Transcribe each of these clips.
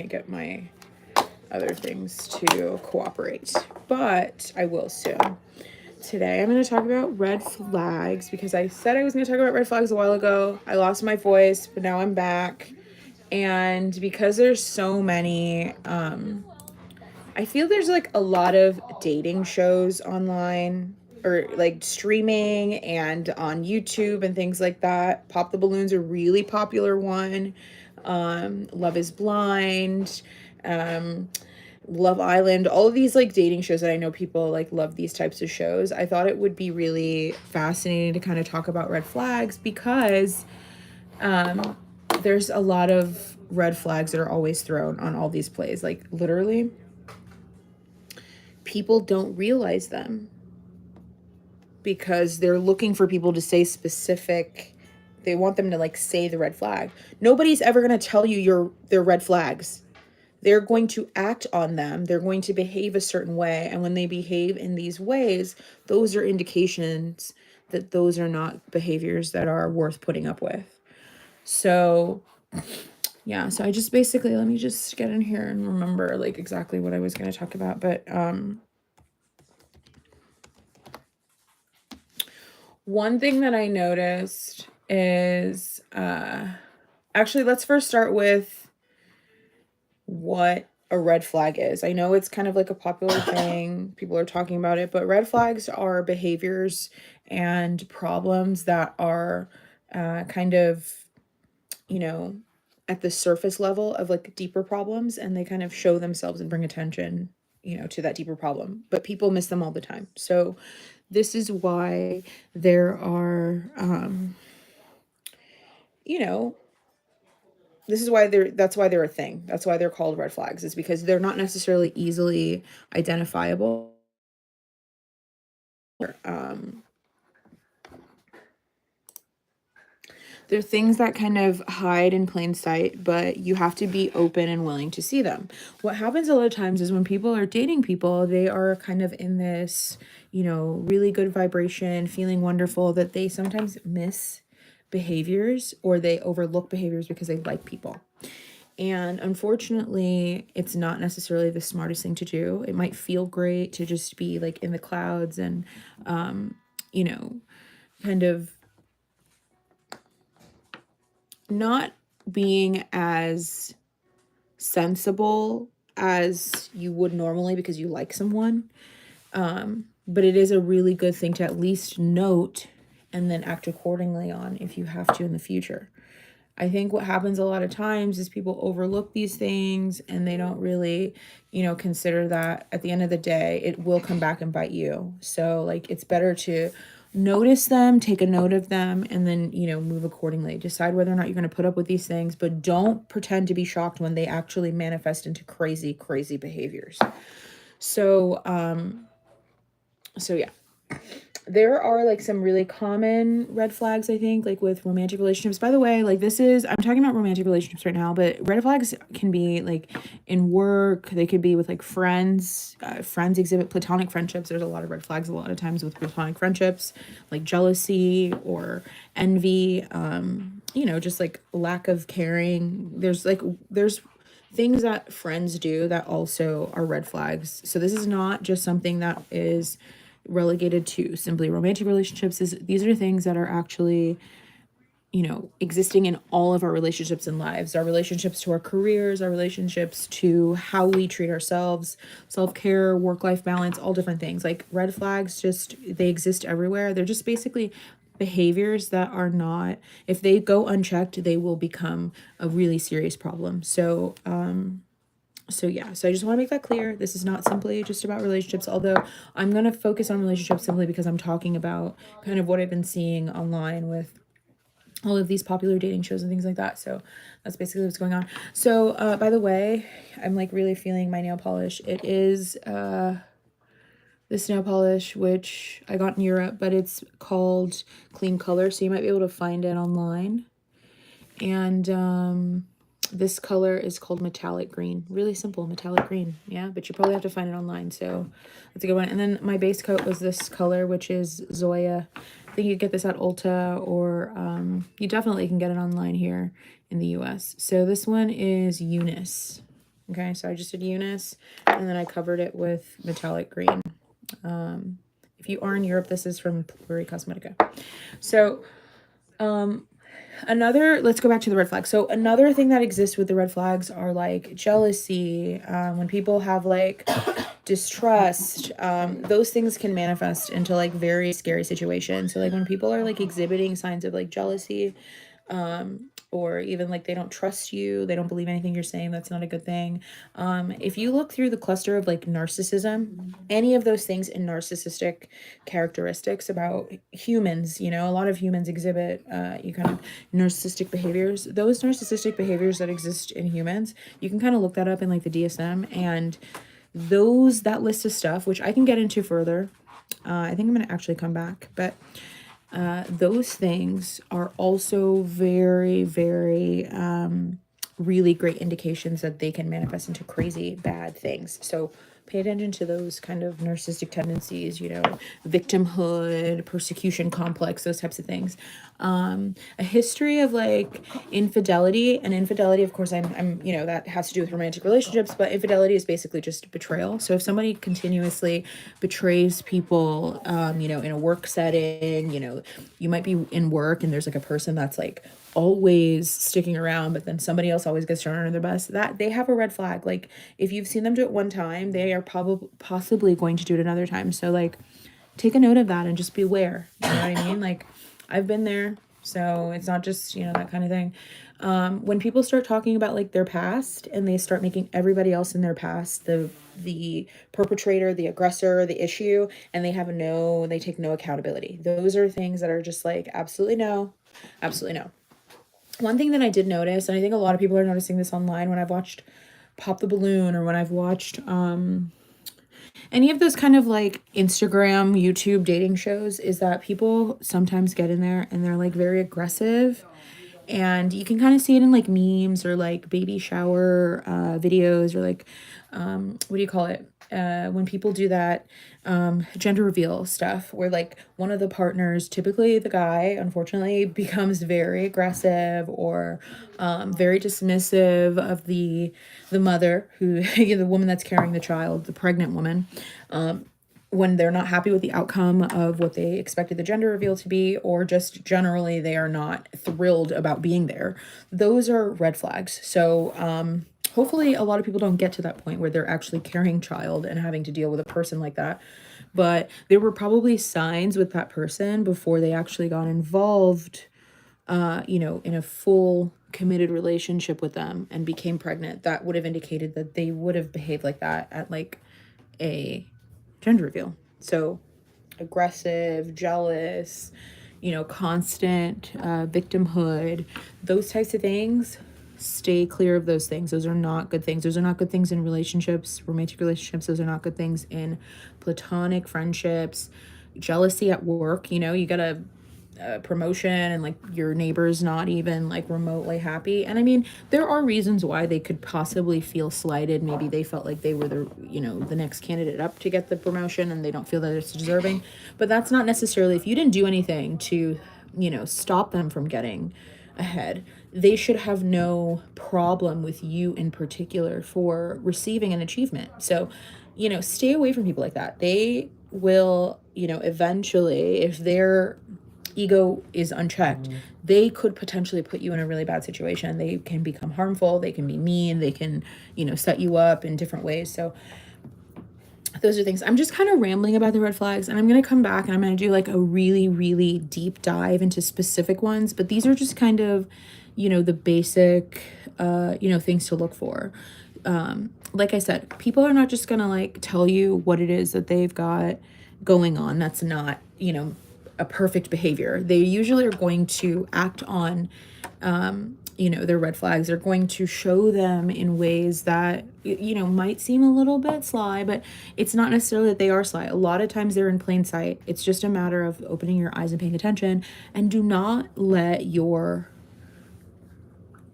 get my other things to cooperate, but I will soon. Today I'm going to talk about red flags because I said I was going to talk about red flags a while ago. I lost my voice, but now I'm back. And because there's so many, I feel there's like a lot of dating shows online or like streaming and on YouTube and things like that. Pop the Balloon's a really popular one. Love is Blind. Love Island, all of these like dating shows that I know people like love these types of shows. I thought it would be really fascinating to kind of talk about red flags because there's a lot of red flags that are always thrown on all these plays. Like literally, people don't realize them because they're looking for people to say specific. They want them to like say the red flag. Nobody's ever going to tell you their red flags. They're going to act on them. They're going to behave a certain way. And when they behave in these ways, those are indications that those are not behaviors that are worth putting up with. So, yeah. So I just basically, let me just get in here and remember like exactly what I was going to talk about. But one thing that I noticed is, actually, let's first start with what a red flag is. I know it's kind of like a popular thing. People are talking about it, but red flags are behaviors and problems that are kind of, at the surface level of like deeper problems, and they kind of show themselves and bring attention, to that deeper problem. But people miss them all the time. So this is why there are, that's why they're a thing. That's why they're called red flags, is because they're not necessarily easily identifiable. They're things that kind of hide in plain sight, but you have to be open and willing to see them. What happens a lot of times is when people are dating people, they are kind of in this, really good vibration, feeling wonderful, that they sometimes miss behaviors or they overlook behaviors because they like people. And unfortunately, it's not necessarily the smartest thing to do. It might feel great to just be like in the clouds and, kind of not being as sensible as you would normally because you like someone. But it is a really good thing to at least note and then act accordingly on if you have to in the future. I think what happens a lot of times is people overlook these things and they don't really, consider that at the end of the day, it will come back and bite you. So like, it's better to notice them, take a note of them, and then, move accordingly. Decide whether or not you're going to put up with these things, but don't pretend to be shocked when they actually manifest into crazy, crazy behaviors. So yeah. There are like some really common red flags, I think, like with romantic relationships. By the way, like I'm talking about romantic relationships right now, but red flags can be like in work. They could be with like friends. Friends exhibit platonic friendships. There's a lot of red flags a lot of times with platonic friendships, like jealousy or envy, just like lack of caring. There's things that friends do that also are red flags. So this is not just something that is relegated to simply romantic relationships. These are things that are actually, existing in all of our relationships and lives, our relationships to our careers, our relationships to how we treat ourselves, self-care, work-life balance, all different things. Like red flags, they exist everywhere. They're just basically behaviors that are not, if they go unchecked, they will become a really serious problem. So yeah, so I just want to make that clear. This is not simply just about relationships, although I'm going to focus on relationships simply because I'm talking about kind of what I've been seeing online with all of these popular dating shows and things like that. So that's basically what's going on. So by the way, I'm like really feeling my nail polish. It is this nail polish, which I got in Europe, but it's called Clean Color, so you might be able to find it online. And this color is called metallic green. Really simple, metallic green. Yeah, but you probably have to find it online, so that's a good one. And then my base coat was this color, which is Zoya. I think you get this at Ulta, or you definitely can get it online here in the US. So this one is Eunice. Okay, so I just did Eunice, and then I covered it with metallic green. If you are in Europe, this is from Puri Cosmetica. So let's go back to the red flags. So another thing that exists with the red flags are like jealousy, when people have like distrust, those things can manifest into like very scary situations. So like when people are like exhibiting signs of like jealousy, or even like they don't trust you, they don't believe anything you're saying, that's not a good thing. If you look through the cluster of like narcissism, any of those things in narcissistic characteristics about humans, you know, a lot of humans exhibit you kind of narcissistic behaviors. Those narcissistic behaviors that exist in humans, you can kind of look that up in like the DSM, and that list of stuff, which I can get into further. I think I'm going to actually come back, but those things are also very, very really great indications that they can manifest into crazy bad things. So pay attention to those kind of narcissistic tendencies, you know, victimhood, persecution complex, those types of things. A history of like infidelity, and infidelity, of course, I'm, you know, that has to do with romantic relationships, but infidelity is basically just betrayal. So if somebody continuously betrays people, you know, in a work setting, you know, you might be in work and there's like a person that's like always sticking around, but then somebody else always gets thrown under the bus, that they have a red flag. Like if you've seen them do it one time, they are possibly going to do it another time. So like take a note of that and just beware. You know what I mean? Like I've been there, so it's not just, you know, that kind of thing. When people start talking about like their past and they start making everybody else in their past the perpetrator, the aggressor, the issue, and they take no accountability. Those are things that are just like absolutely no. Absolutely no. One thing that I did notice, and I think a lot of people are noticing this online when I've watched Pop the Balloon, or when I've watched any of those kind of like Instagram, YouTube dating shows, is that people sometimes get in there and they're like very aggressive. And you can kind of see it in like memes or like baby shower videos, or like, what do you call it? When people do that gender reveal stuff, where like one of the partners, typically the guy, unfortunately, becomes very aggressive or very dismissive of the mother, who the woman that's carrying the child, the pregnant woman, when they're not happy with the outcome of what they expected the gender reveal to be, or just generally they are not thrilled about being there. Those are red flags. So hopefully a lot of people don't get to that point where they're actually carrying child and having to deal with a person like that. But there were probably signs with that person before they actually got involved, you know, in a full committed relationship with them and became pregnant, that would have indicated that they would have behaved like that at like a gender reveal. So aggressive, jealous, you know, constant victimhood, those types of things. Stay clear of those things. Those are not good things. Those are not good things in relationships, romantic relationships. Those are not good things in platonic friendships. Jealousy at work, you know, you got a promotion and like your neighbor's not even like remotely happy. And I mean, there are reasons why they could possibly feel slighted. Maybe they felt like they were the, you know, the next candidate up to get the promotion and they don't feel that it's deserving. But that's not necessarily, if you didn't do anything to, you know, stop them from getting ahead, they should have no problem with you in particular for receiving an achievement. So, you know, stay away from people like that. They will, you know, eventually, if they're ego is unchecked, they could potentially put you in a really bad situation. They can become harmful, they can be mean, they can, you know, set you up in different ways. So those are things. I'm just kind of rambling about the red flags, and I'm going to come back and I'm going to do like a really, really deep dive into specific ones. But these are just kind of, you know, the basic, you know, things to look for. Like I said, people are not just going to like tell you what it is that they've got going on. That's not, you know, a perfect behavior. They usually are going to act on, you know, their red flags. They're going to show them in ways that, you know, might seem a little bit sly, but it's not necessarily that they are sly. A lot of times they're in plain sight. It's just a matter of opening your eyes and paying attention. And do not let your,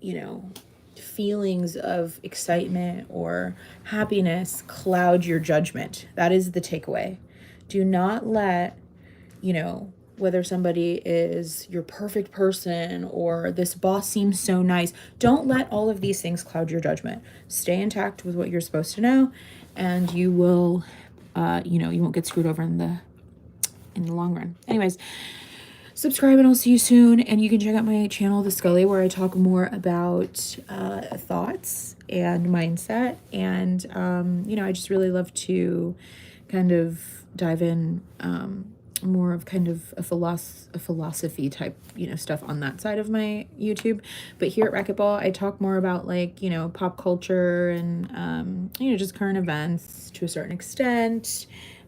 you know, feelings of excitement or happiness cloud your judgment. That is the takeaway. Do not let, you know, whether somebody is your perfect person or this boss seems so nice. Don't let all of these things cloud your judgment. Stay intact with what you're supposed to know, and you will, you know, you won't get screwed over in the long run. Anyways, subscribe and I'll see you soon. And you can check out my channel, The Scully, where I talk more about thoughts and mindset. And, you know, I just really love to kind of dive in more of kind of a philosophy type, you know, stuff on that side of my YouTube. But here at RACKITBALL, I talk more about, like, you know, pop culture and, you know, just current events to a certain extent.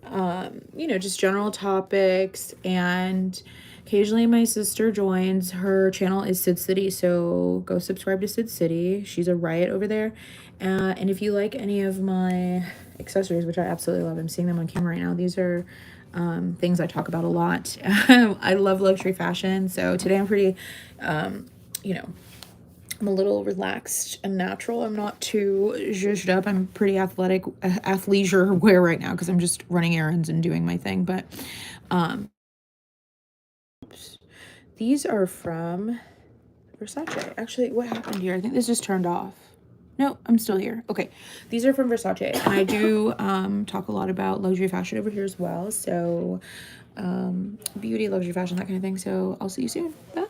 You know, just general topics, and occasionally my sister joins. Her channel is Sid City, so go subscribe to Sid City. She's a riot over there. And if you like any of my accessories, which I absolutely love, I'm seeing them on camera right now. These are things I talk about a lot. I love luxury fashion, so today I'm pretty, you know, I'm a little relaxed and natural. I'm not too zhuzhed up. I'm pretty athletic, athleisure wear right now because I'm just running errands and doing my thing. But these are from Versace. Actually, what happened here? I think this just turned off. No, I'm still here. Okay, these are from Versace, and I do talk a lot about luxury fashion over here as well. So beauty, luxury fashion, that kind of thing. So I'll see you soon. Bye.